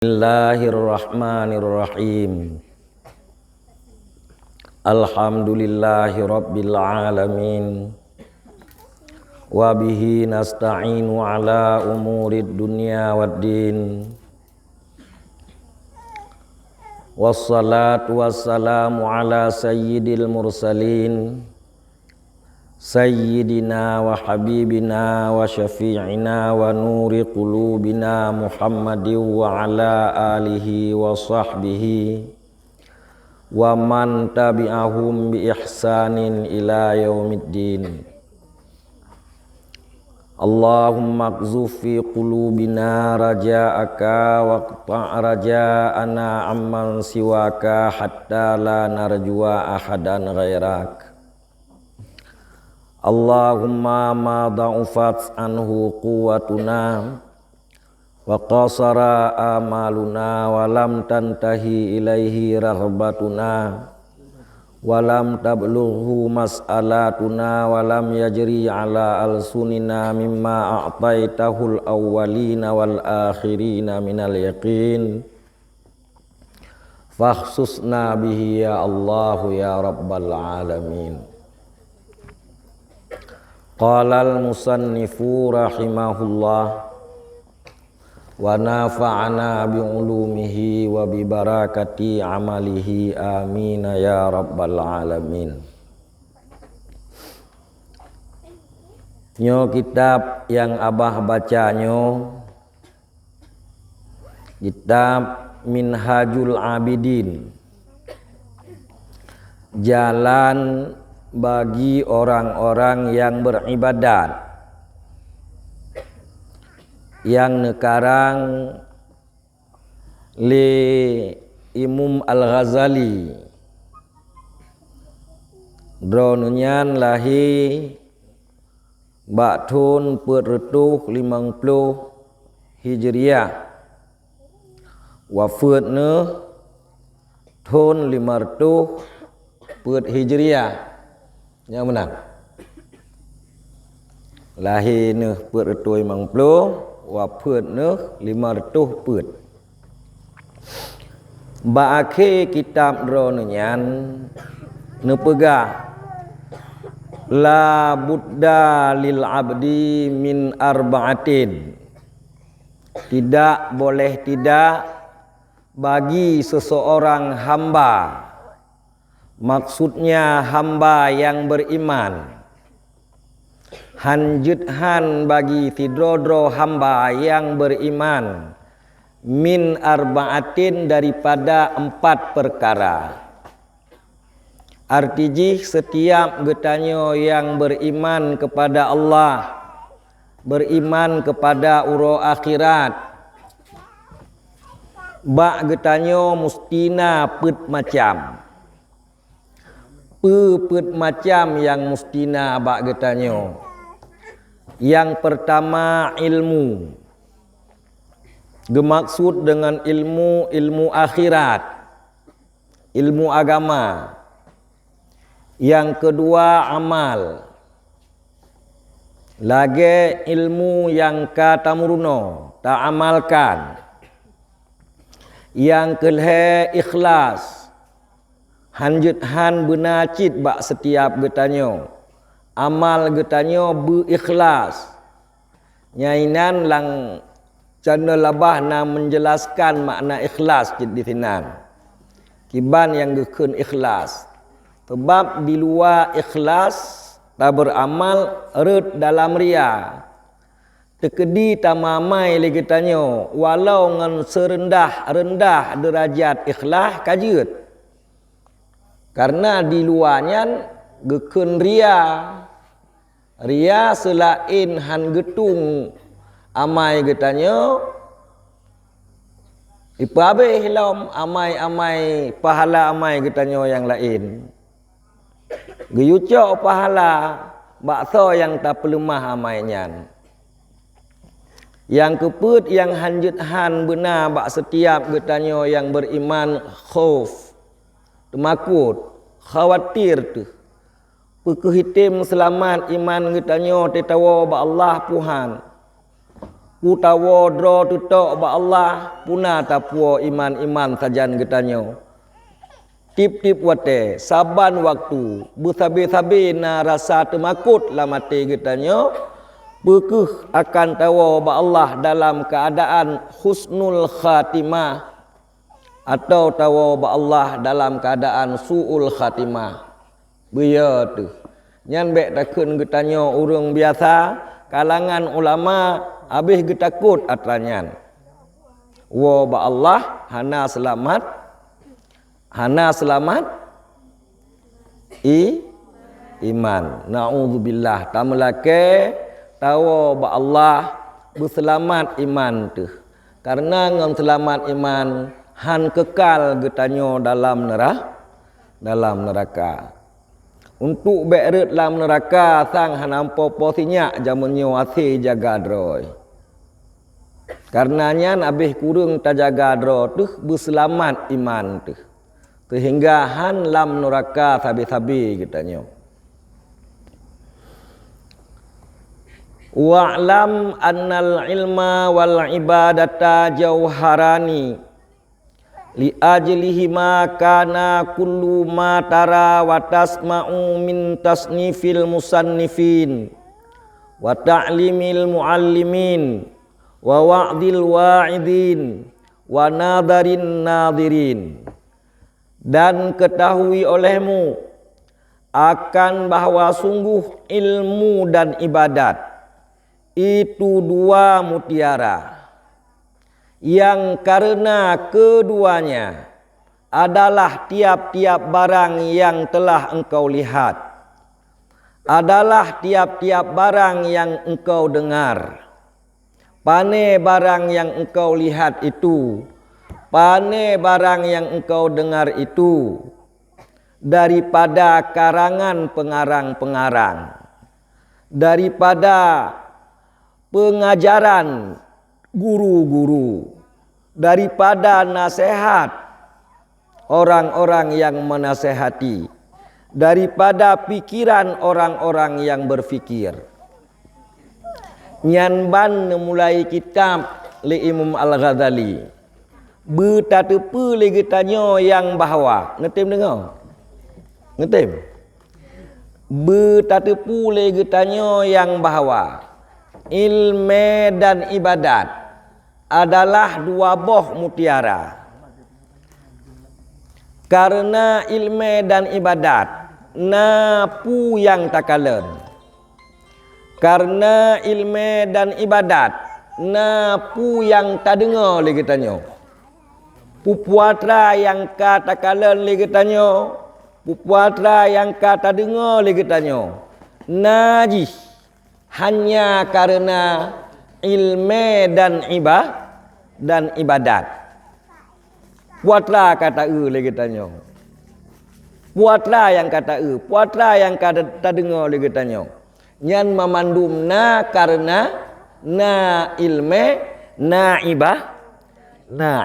Bismillahirrahmanirrahim. Alhamdulillahi rabbil alamin. Wa bihi nasta'inu ala umurid dunya waddin. Wassalatu wassalamu ala sayyidil mursalin, Sayyidina wa habibina wa syafi'ina wa nuri qulubina Muhammadin wa ala alihi wa sahbihi wa man tabi'ahum bi ihsanin ila yaumiddin. Allahumma qzuf fi qulubina raja'aka wa qta' raja'ana amman siwaka hatta la narjua ahadan ghairak. Allahumma ma da'ufat anhu quwwatuna wa qasara amaluna wa lam tantahi ilaihi rahbatuna wa lam tablughu mas'alatuna wa lam yajri ala alsunina mimma a'taitahul awwalina wal akhirina minal yaqin fakhsusna bihi ya Allahu ya rabbal alamin. Qala al-musannifu rahimahullah wa nafa'ana bi ulumihi wa bi barakati amalihi amin ya rabbal alamin. Nyo kitab yang abah bacanyo kitab Minhajul Abidin, jalan bagi orang-orang yang beribadat, yang nekarang li Imam Al-Ghazali dronunyan lahi baktun pertuh 50 Hijriah wafatnya tahun 500 Hijriah. Yang menang lahir ne put 250 wafat ne 500 put. Ba'ake kitab dronenyan ne pegah la budda lil abdi min arba'atin, tidak boleh tidak bagi seseorang hamba, maksudnya hamba yang beriman, hanjuthan bagi tidrodro hamba yang beriman, min arba'atin daripada 4 perkara. Artinya setiap getanyo yang beriman kepada Allah, beriman kepada uro akhirat, bak getanyo mustina put macam pepet macam yang mustina bak getanyo. Yang pertama ilmu, gemaksud dengan ilmu akhirat, ilmu agama. Yang kedua amal, lagi ilmu yang katamurno tak amalkan. Yang kelih ikhlas, hanjuthan benacit bak setiap getanyo, amal getanyo berikhlas. Nyainan lang cana labah na menjelaskan makna ikhlas di sinan. Kiban yang gekun ikhlas. Sebab di luar ikhlas tak beramal red dalam ria. Tekedi tamamai le getanyo walau ngan serendah-rendah derajat ikhlas kajut. Karena di luarnya gekun ria. Ria selain han getung amai getanyo, ipabe hilam amai-amai pahala amai getanyo yang lain. Geyucok pahala bakso yang tak pelemah amainya. Yang keput yang hanjuthan benar bak setiap getanyo yang beriman khauf, temakut, khawatir tu. Pekehitim selamat iman getanyo tetawa ba Allah Tuhan. Putawa dro tutok ba Allah puna tapuo iman-iman sajan getanyo. Tip-tip wate saban waktu bersabi-sabi na rasa temakut lah mati getanyo. Bekuh akan tawa ba Allah dalam keadaan husnul khatimah atau tawa ba Allah dalam keadaan suul khatimah. Beya tu. Nyan bek takun getanyo urang biasa kalangan ulama habis getakut atranyan. Wa ba Allah hana selamat iman. Naudzubillah tamalake tawa ba Allah berselamat iman tu. Karena ngam selamat iman han kekal getanyo dalam neraka. Untuk beret dalam neraka sang hanampo posinya jamunyo asih jaga droi. Karenanya abih kurung tajaga dro tu berselamat iman tu. Sehingga han lam neraka sabi-sabi getanyo. Wa'lam annal ilma wal ibadata jauharani li ajlihima kana kullu ma tara wa tasma'u min tasnifil musannifin wa ta'limil muallimin wa wa'dil wa'idin wa nadarin nadirin. Dan ketahui olehmu akan bahawa sungguh ilmu dan ibadat itu dua mutiara yang karena keduanya adalah tiap-tiap barang yang telah engkau lihat, adalah tiap-tiap barang yang engkau dengar. Pane barang yang engkau lihat itu, pane barang yang engkau dengar itu daripada karangan pengarang-pengarang, daripada pengajaran guru-guru, daripada nasihat orang-orang yang menasehati, daripada pikiran orang-orang yang berfikir. Nyanban mulai kitab li Imam Al-Ghazali. Bertatepu lagi tanya yang bahawa ngetim dengar? Ngetim? Bertatepu lagi tanya yang bahawa ilmu dan ibadat adalah dua boh mutiara. Karena ilmu dan ibadat napu yang takalen. Karena ilmu dan ibadat napu yang tak dengar lagi tanya. Pupuatra yang kata kalen lagi tanya. Pupuatra yang kata dengar lagi tanya. Najis hanya karena ilmu dan ibadat. Puatra kata lagi tanya. Puatra yang kata puatra yang kata tak dengar lagi tanya. Nyan memandum na karena na ilmu na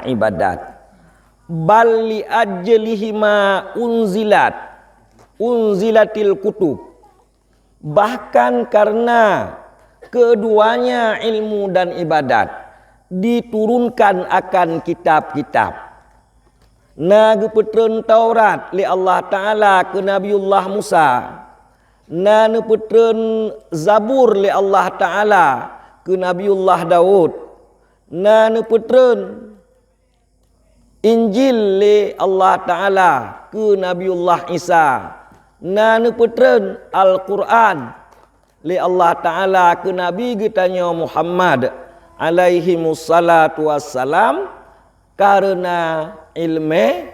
ibadat. Bali ajlihima unzilatil kutub. Bahkan karena keduanya ilmu dan ibadat diturunkan akan kitab-kitab. Nagepetren Taurat li Allah Ta'ala ke Nabiullah Musa. Nagepetren Zabur li Allah Ta'ala ke Nabiullah Daud. Nagepetren Injil li Allah Ta'ala ke Nabiullah Isa. Nagepetren Al-Quran li Allah Ta'ala ke Nabi kita Muhammad alaihi wassalatu wassalam. Karena ilmu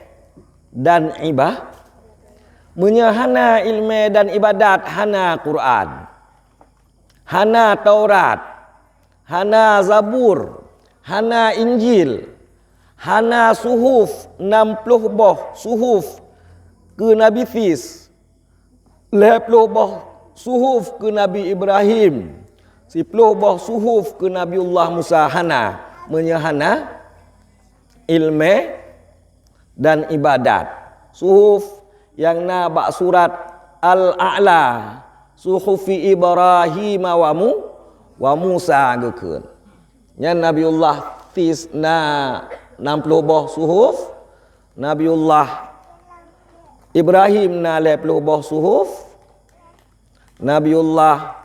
dan ibadah. Menyahana ilmu dan ibadat hana Quran, hana Taurat, hana Zabur, hana Injil, hana suhuf 60 boh suhuf ke Nabi Fis, 10 boh suhuf ke Nabi Ibrahim, 10 boh suhuf ke Nabiullah Musa. Hana menyahana ilmu dan ibadat. Suhuf yang nabak surat Al-A'la, suhufi Ibrahim wa Musa gekeun. Nya Nabiullah tisna 60 boh suhuf, Nabiullah Ibrahim na 10 boh suhuf, Nabiullah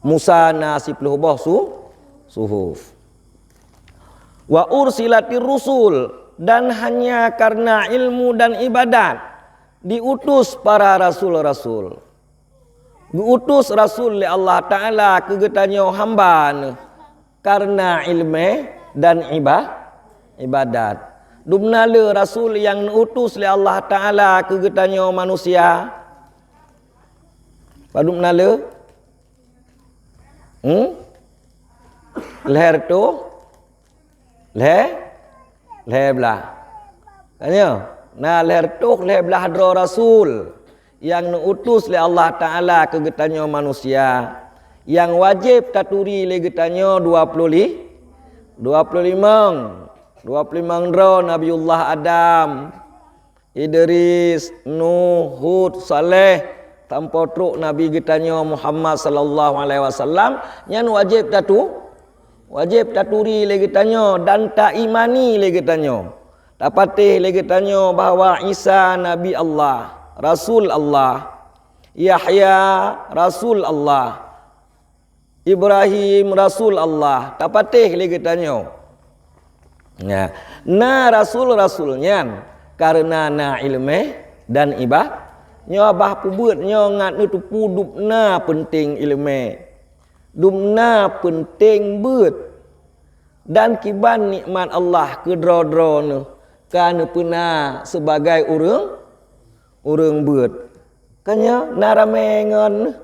Musa na 10 boh suhuf. Wa ursilatir rusul, dan hanya karena ilmu dan ibadat diutus para rasul-rasul. Diutus rasul oleh Allah Ta'ala ke getanyo hamba karena ilmu dan ibadat. Dumnala rasul yang diutus oleh Allah Ta'ala ke getanyo manusia. Padumnala? Leher tu? Leher belah. Tanya? Nah leher tu leher belah hadra rasul yang diutus oleh Allah Ta'ala ke getanyo manusia. Yang wajib taturi le getanyo 25 dro Nabiullah Adam, Idris, Nuh, Hud, Saleh, tanpa truk Nabi getanyo Muhammad sallallahu alaihi wasallam yang wajib taturi le getanyo dan tak imani le getanyo. Dapatih le getanyo bahawa Isa Nabi Allah, Rasul Allah, Yahya Rasul Allah, Ibrahim Rasul Allah. Dapatih le getanyo. Ya. Na rasul-rasulnya karena na ilmu dan ibadah nyo abah pubut nyo ngat tu pudupna penting ilmu, dumna penting beut dan kiban nikmat Allah ke dro-dro nu kana puna sebagai urang beut kanya naramengon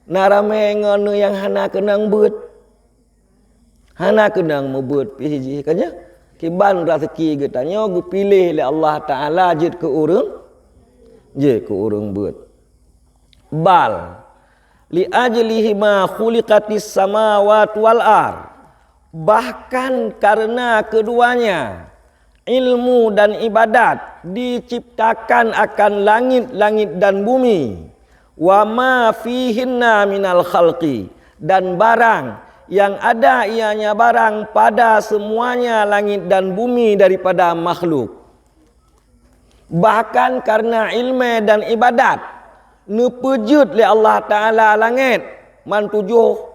naramengon yang hana kenang beut. Hana kenang mebut pihiji kanya kiban rezeki getanyo gu pilih oleh Allah Taala jid ke urang beut. Bal li ajlihi ma khuliqatis samawati wal ard, bahkan karena keduanya ilmu dan ibadat diciptakan akan langit-langit dan bumi, wa ma fihinna minal khalqi, dan barang yang ada ianya barang pada semuanya langit dan bumi daripada makhluk. Bahkan karena ilmu dan ibadat nepejut li Allah Ta'ala langit man 7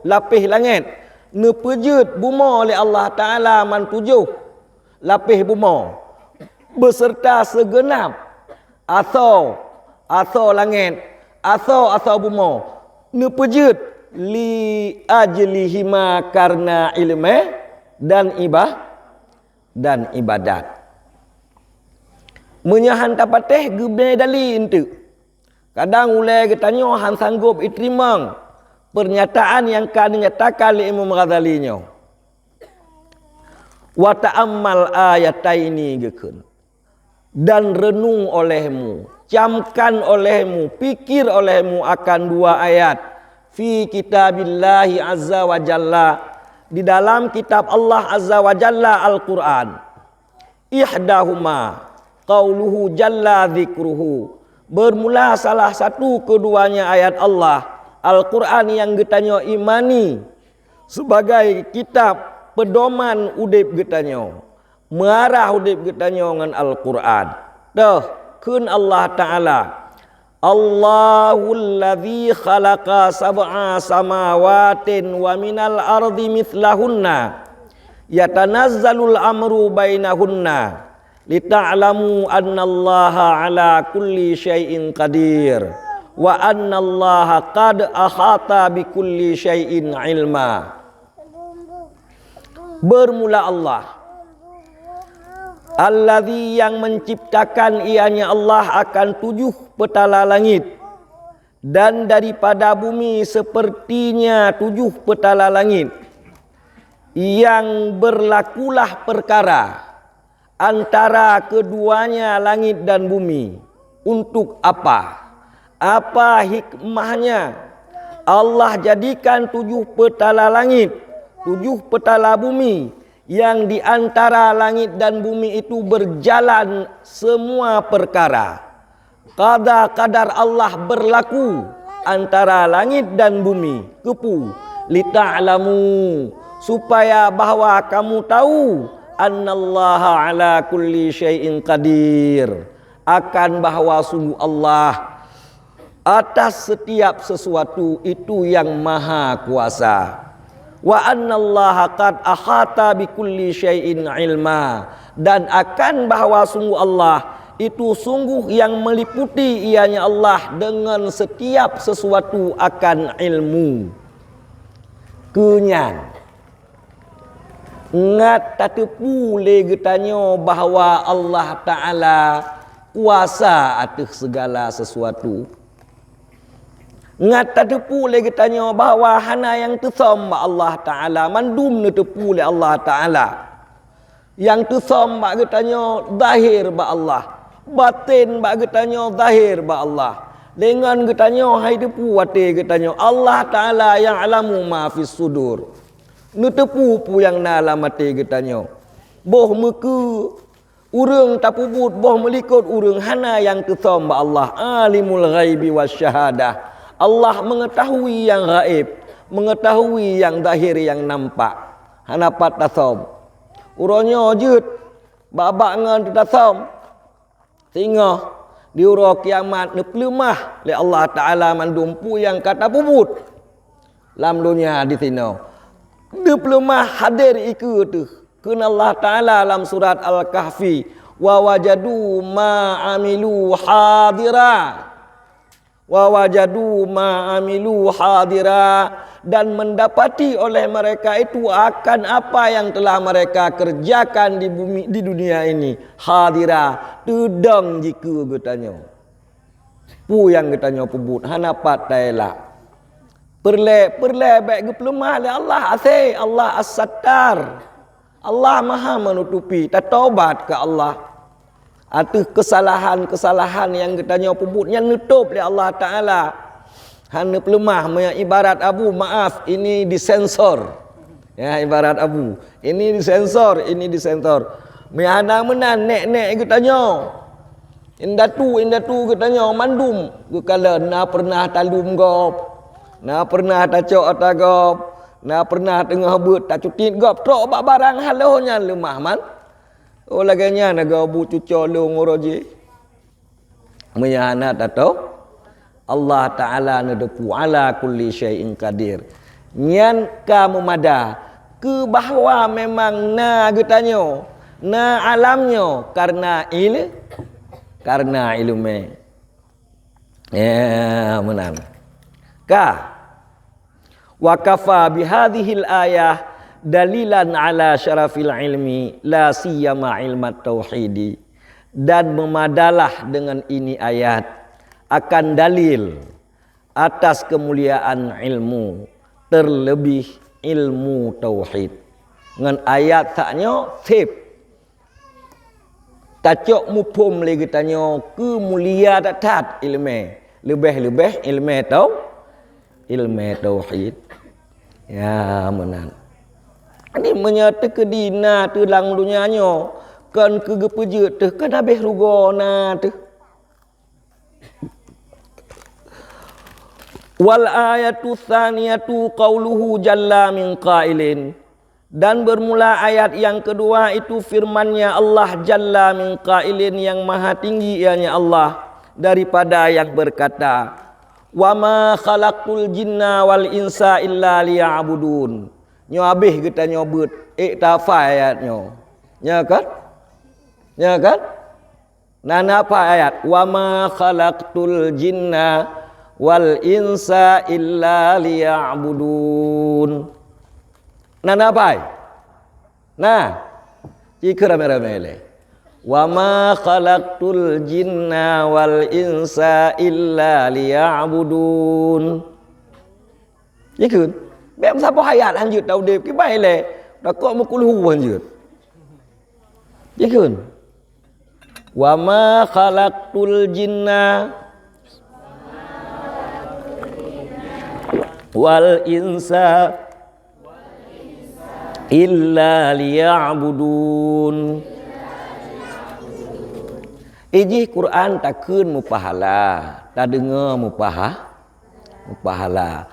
lapis langit, nepejut buma li Allah Ta'ala man 7 lapis buma beserta segenap asal langit, asal buma nepejut li ajlihima karena ilmu dan ibadat. Menyahan tapateh gebe dali ente. Kadang ulai getanyo han sanggup iterimang pernyataan yang kan dinyatakan oleh Imam Ghazali nyo. Wa ta'ammal ayataini gekeun. Dan renung olehmu, camkan olehmu, pikir olehmu akan 2 ayat fi kitabillahi azza wa jalla, di dalam kitab Allah azza wa jalla Al-Quran. Ihdahuma qauluhu jalla dzikruhu, bermula salah satu keduanya ayat Allah Al-Quran yang getanyo imani sebagai kitab pedoman udip getanyo, mengarah udip getanyo dengan Al-Quran. Dah kun Allah Ta'ala Allahul ladzi khalaqa sab'a samawatin wa minal ardi mithlahunna yatanazzalul amru bainahunna lita'lamu annallaha ala kulli syai'in qadir wa annallaha qad ahata bikulli syai'in ilma. Bermula Allah Alladzi, yang menciptakan ianya Allah akan 7 petala langit dan daripada bumi sepertinya 7 petala langit, yang berlakulah perkara antara keduanya langit dan bumi. Untuk apa? Apa hikmahnya Allah jadikan 7 petala langit, 7 petala bumi, yang di antara langit dan bumi itu berjalan semua perkara. Qada qadar Allah berlaku antara langit dan bumi. Kepu. Lita'lamu, supaya bahawa kamu tahu annallaha ala kulli syai'in qadir, akan bahawa sungguh Allah atas setiap sesuatu itu yang maha kuasa. Wa annallaha qad ahata bikulli syai'in ilma, dan akan bahawa sungguh Allah itu sungguh yang meliputi ianya Allah dengan setiap sesuatu akan ilmu. Kenyan ngat tak boleh getanyo bahawa Allah Ta'ala kuasa atas segala sesuatu. Ngat tak boleh getanyo bahawa hana yang tersam Allah Ta'ala mandum ne tepu le Allah Ta'ala. Yang tersam bak getanyo zahir ba Allah, batin bak getanyo zahir ba Allah. Dengan getanyo hai tepu wate getanyo Allah Ta'ala yang alamu ma fis sudur. Nu tepu pu yang dalam hati getanyo. Boh muka urang tapubut, boh melikut urang hana yang tersam ba Allah. Alimul ghaibi wasyahadah. Allah mengetahui yang gaib, mengetahui yang zahir yang nampak. Hana pat tasam. Uronyo jut babak ngan tasam. Sehingga di uro kiamat ne pelemah le Allah Ta'ala mandumpu yang kata pubut lam dunia di sini. Dia pelemah hadir iku tu. Kena Allah Ta'ala dalam surat Al-Kahfi, wa wajadu ma amilu hadira. Wa wajadu ma amilu hadira, dan mendapati oleh mereka itu akan apa yang telah mereka kerjakan di bumi, di dunia ini. Hadira, tudang jika getanyo. Pu yang getanyo pebut hana patailah. Perle baik ge pelemah le Allah asai, Allah as-sattar. Allah Maha menutupi. Taubat ke Allah atas kesalahan-kesalahan yang getanyo pebut yang nutup le Allah Ta'ala. Hana pelemah ibarat abu, maaf ini disensor. Ya, ibarat abu. Ini disensor, ini disensor. Mihana menan nek getanyo. Indatu getanyo mandum. Gukala na pernah talum gop. Na pernah tacok atagop. Na pernah tengah bet tak cutit gop. Trok bak barang halohnya lemah man. Oh laganya naga bu cuco lu ngoroji. Mihana tato. Allah Ta'ala nedepu ala kulli syai'in qadir. Nyan kamu mada ke bahawa memang na getanyo, na alamnyo karena ilmu. Ya menang. Wa kafa bihadhil ayah dalilan ala syarafil ilmi la siyama ilmat tauhidi. Dan memadalah dengan ini ayat akan dalil atas kemuliaan ilmu, terlebih ilmu tauhid. Dengan ayat taknya sip tacok mupum lagi tanyo kemulia tat ilmu, lebih ilmu tauhid. Ya menan. Ini menyata kedina tu lang dunianyo kan kegepeje teh kan habis rugona teh. Wal ayatu tsaniyatu qauluhu jalla min qailin, dan bermula ayat yang kedua itu firman-Nya Allah jalla min qailin, yang maha tinggi ianya Allah daripada yang berkata, wa ma khalaqul jinna wal insa illa liya'budun. Nyo habis kita nyobut iktafa ayatnyo. Ya kan? Nana apa ayat? Wa ma khalaqtul jinna wal insa illa liya'budun. Nana apa? Nah, jika rame-rame le. Wa ma khalaqtul jinna wal insa illa liya'budun. Jika bem siapa hayat lanjut tau dep ki bai le. Takok mukul hu lanjut. Jika wa ma khalaqtul jinna wal insa illa liya'budun. Iji Quran takun mu pahala, tak dengar mu Pahala.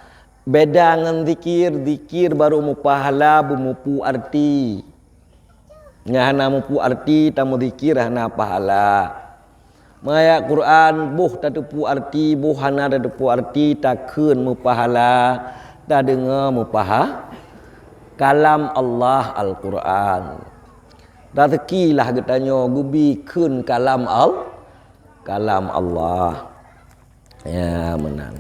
Beda dengan zikir baru mu pahala bumupu arti. Ngahana mupu arti tamu zikir hana pahala. Maya Quran buh tatupu arti buh hana tatupu arti takun mu pahala. Tak dengar mu pahala. Kalam Allah Al-Quran. Rezekilah katanya gubi kun kalam Allah. Ya menang.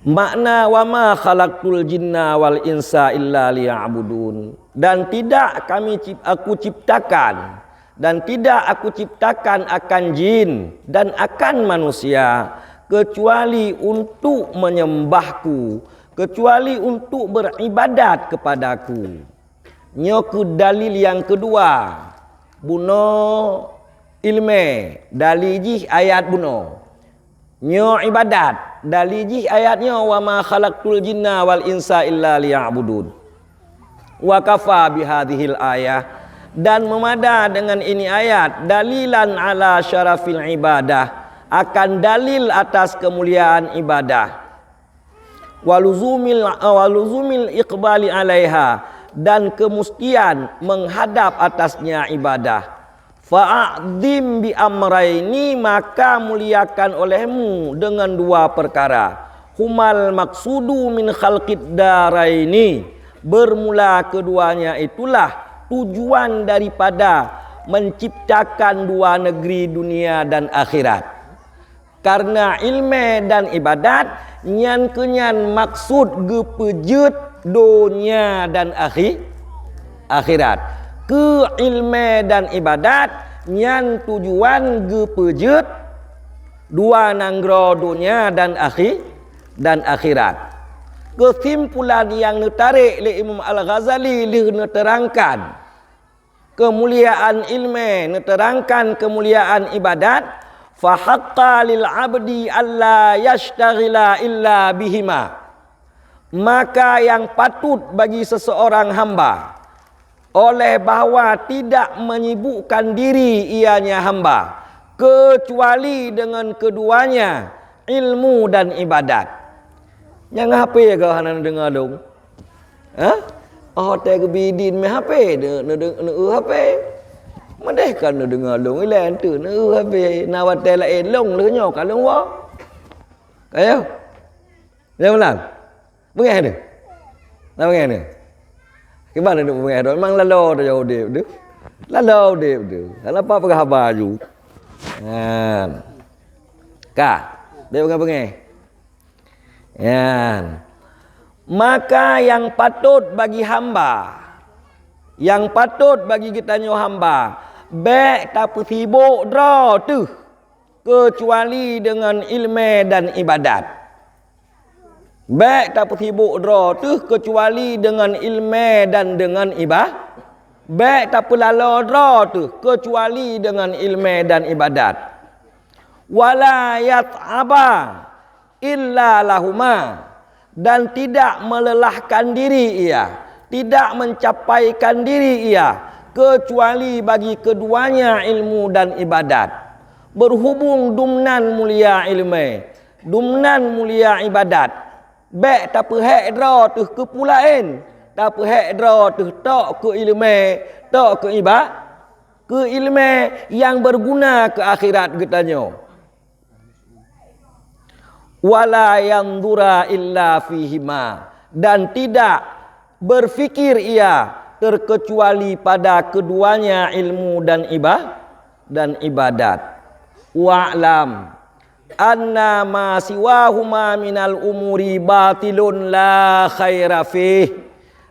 Makna wa ma khalaqtul jinna wal insa illa liya'budun. Dan tidak aku ciptakan dan tidak aku ciptakan akan jin dan akan manusia kecuali untuk menyembahku, kecuali untuk beribadat kepadaku. Nyoku dalil yang kedua buno ilme daliji ayat buno nyo ibadat daliji ayatnya wa ma khalaqtul jinna wal insa illa liya'budun wa kafa bihadhil ayah dan memada dengan ini ayat dalilan ala syarafil ibadah akan dalil atas kemuliaan ibadah waluzumil iqbali alaiha dan kemustian menghadap atasnya ibadah. Fa'adzim bi amraini maka muliakan olehmu dengan dua perkara. Humal maksudu min khalqid daraini. Bermula keduanya itulah tujuan daripada menciptakan dua negeri dunia dan akhirat. Karena ilmu dan ibadat nyan kenyan maksud gepejut dunia dan akhirat. Ke ilmu dan ibadat nyan tujuan gepejut dua nanggro dunia dan akhirat. Kesimpulan yang ditarik oleh Imam Al-Ghazali diterangkan kemuliaan ilmu, diterangkan kemuliaan ibadat. Fa haqqa lil abdi alla yashtaghila illa bihima. Maka yang patut bagi seseorang hamba oleh bahawa tidak menyibukkan diri ianya hamba kecuali dengan keduanya ilmu dan ibadat. Yang HP ke hana dengar dong? Ha? Hotel ke bidin me HP ne HP. Madeh kan ne dengar dong ilan tu ne HP nawat lain long le nyo kalong wa. Ayo. Dia menang. Bengah ni. Nak bengah ni. Gimana nak bengah dah? Memang lalu dah jauh dia tu. Lalu dia tu. Kenapa pakai baju? Kan. Kah. Dia bengah. Kan. Maka yang patut bagi hamba, yang patut bagi kita nyo hamba, baik tak sibuk draw tu kecuali dengan ilmu dan ibadat. Baik tak sibuk draw tu kecuali dengan ilmu dan dengan ibadat. Baik tak pelala draw tu kecuali dengan ilmu dan ibadat. Wala yat'aba illa lahuma dan tidak melelahkan diri ia, tidak mencapaikan diri ia kecuali bagi keduanya ilmu dan ibadat. Berhubung dumnan mulia ilmu, dumnan mulia ibadat. Baik tak perhek dra tu kepulain, tak perhek dra tu tok ke ilmu, tok ke ibadat, ke ilmu yang berguna ke akhirat katanya. Wala yanzura illa fihima dan tidak berfikir ia terkecuali pada keduanya ilmu dan ibadat. Wa'lam anna ma siwahuma minal umuri batilun la khaira fih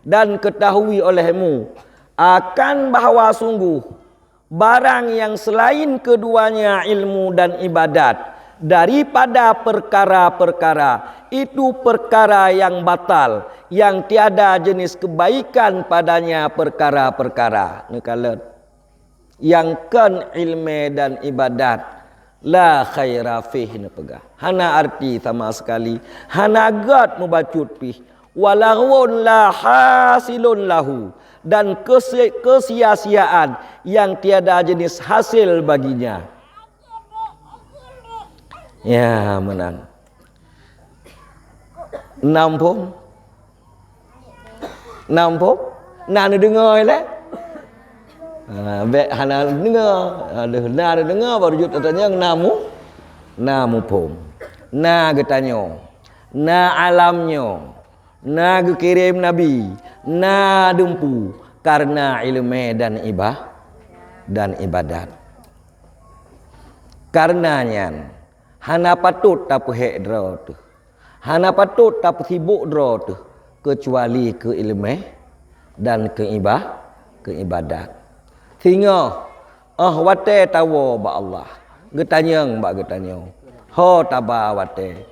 dan ketahui olehmu akan bahawa sungguh barang yang selain keduanya ilmu dan ibadat daripada perkara-perkara itu perkara yang batal, yang tiada jenis kebaikan padanya perkara-perkara. Nekalat yang kan ilmu dan ibadat la khaira fihi nepegah. Hana arti sama sekali. Hana agak membacut pih. Walaghun la hasilun lahu dan kesia-siaan yang tiada jenis hasil baginya. Ya menang. Nampung nak dengar lah. Baik hana dengar. Ada dengar baru jut tanya namu pom. Na getanyo. Na alamnya. Na kirim nabi. Na dumpu karena ilmu dan ibadat. Karenanya hana patut tak hek dra tu. Hana patut tak sibuk dra tu kecuali ke ilmu dan ke ibadat. Sehingga wate tawa ba Allah. Getanyang ba getanyang. Ho taba wate.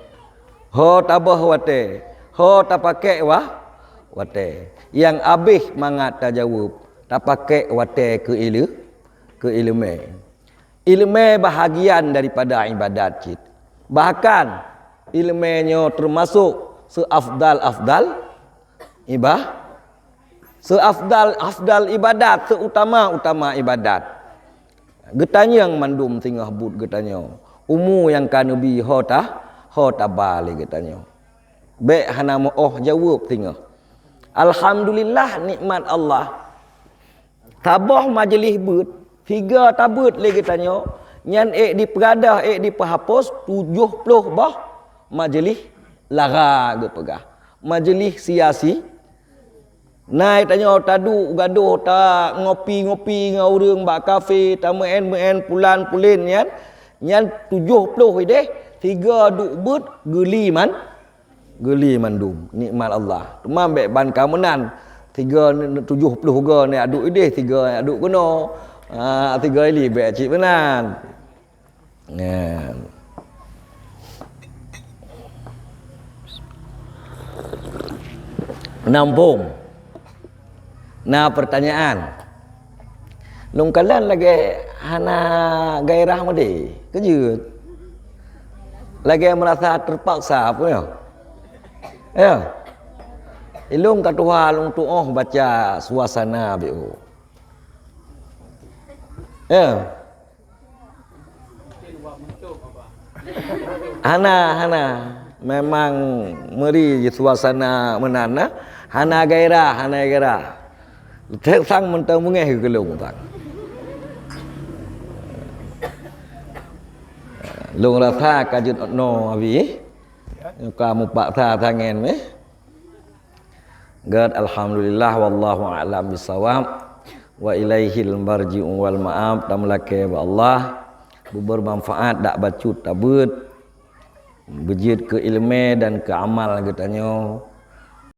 Ho tabah wate. Ho tapake wate. Yang habis mangat tak jawab. Tapake wate ke ilmu. Ilmu bahagian daripada ibadat kita. Bahkan ilmunya termasuk seafdal ibadat, seutama ibadat. Getanyang mandum tingah but getanya. Umu yang kanubi ho tabali getanya. Baik hana jawab tingah. Alhamdulillah nikmat Allah. Tabah majlis but, tiga tabut lagi tanya. Nyan di peradah di penghapus 70 bah majlis lara ge pegah. Majlis siasi. Naik tanya tadu gaduh tak ngopi-ngopi ngau urang bak kafe ta men pulan pulin nyan 70 deh. Tiga duk but geli mandum nikmat Allah. Cuma ambek ban kamenan 70 ga ni aduk ideh 3 aduk kena. 3 ili baik cik benan. Nampung. Nah pertanyaan. Lungkalan lagi hana gairah made. Kejut. Lagi merasa terpaksa apa ya? Ya. Ilung katuha lung tuoh baca suasana biu. Ya. Hana memang meri suasana menana hana gairah tek sang mentang mengeh gelung tak lung rasa kajut no abi kamu pak tha tangen me gad alhamdulillah wallahu a'lam bisawab wa ilaihil marji'u wal ma'ab tamlake ba Allah bermanfaat dak bacut tabut bejid ke ilmu dan ke amal katanya